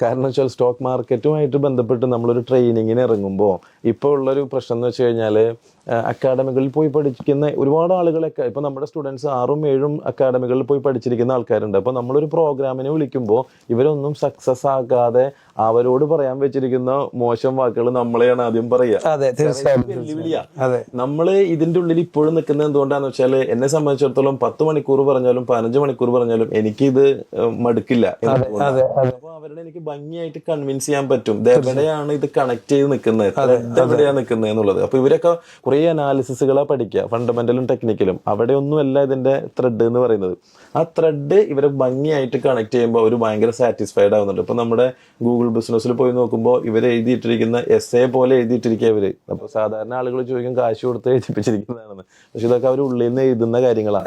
കാരണം വെച്ചാൽ സ്റ്റോക്ക് മാർക്കറ്റുമായിട്ട് ബന്ധപ്പെട്ട് നമ്മളൊരു ട്രെയിനിങ്ങിന് ഇറങ്ങുമ്പോൾ ഇപ്പോൾ ഉള്ളൊരു പ്രശ്നം എന്ന് വെച്ച് കഴിഞ്ഞാൽ അക്കാഡമികളിൽ പോയി പഠിക്കുന്ന ഒരുപാട് ആളുകളൊക്കെ ഇപ്പോൾ നമ്മുടെ സ്റ്റുഡൻസ് 6ഉം 7ഉം അക്കാഡമികളിൽ പോയി പഠിച്ചിരിക്കുന്ന ആൾക്കാരുണ്ട്. അപ്പോൾ നമ്മളൊരു പ്രോഗ്രാമിനെ വിളിക്കുമ്പോൾ ഇവരൊന്നും സക്സസ് ആകാതെ അവരോട് പറയാൻ വെച്ചിരിക്കുന്ന മോശം വാക്കുകൾ നമ്മളെയാണ് ആദ്യം പറയുക. വെല്ലുവിളിയാ. നമ്മള് ഇതിന്റെ ഉള്ളിൽ ഇപ്പോഴും നിൽക്കുന്നത് എന്തുകൊണ്ടാന്ന് വെച്ചാൽ എന്നെ സംബന്ധിച്ചിടത്തോളം 10 മണിക്കൂർ പറഞ്ഞാലും 15 മണിക്കൂർ പറഞ്ഞാലും എനിക്കിത് മടുക്കില്ല. അപ്പൊ അവരുടെ എനിക്ക് ഭംഗിയായിട്ട് കൺവിൻസ് ചെയ്യാൻ പറ്റും എവിടെയാണ് ഇത് കണക്ട് ചെയ്ത് നിൽക്കുന്നത്, എവിടെയാണ് നിൽക്കുന്നത് എന്നുള്ളത്. അപ്പൊ ഇവരൊക്കെ കുറെ അനാലിസിസുകളാ പഠിക്കുക, ഫണ്ടമെന്റലും ടെക്നിക്കലും. അവിടെ ഒന്നുമല്ല ഇതിന്റെ ത്രെഡ് എന്ന് പറയുന്നത്. ആ ത്രെഡ് ഇവരെ ഭംഗിയായിട്ട് കണക്ട് ചെയ്യുമ്പോൾ അവർ ഭയങ്കര സാറ്റിസ്ഫൈഡ് ആവുന്നുണ്ട്. ഇപ്പൊ നമ്മുടെ ഗൂഗിൾ ബിസിനസ്സിൽ പോയി നോക്കുമ്പോൾ ഇവർ എഴുതിയിട്ടിരിക്കുന്ന എസ്സേ പോലെ എഴുതിയിട്ടിരിക്കുക ഇവര്. അപ്പൊ സാധാരണ ആളുകൾ ചോദിക്കും കാശ് കൊടുത്ത് എഴുതിപ്പിച്ചിരിക്കുന്നതാണെന്ന്. പക്ഷെ ഇതൊക്കെ അവർ ഉള്ളിൽ നിന്ന് എഴുതുന്ന കാര്യങ്ങളാണ്.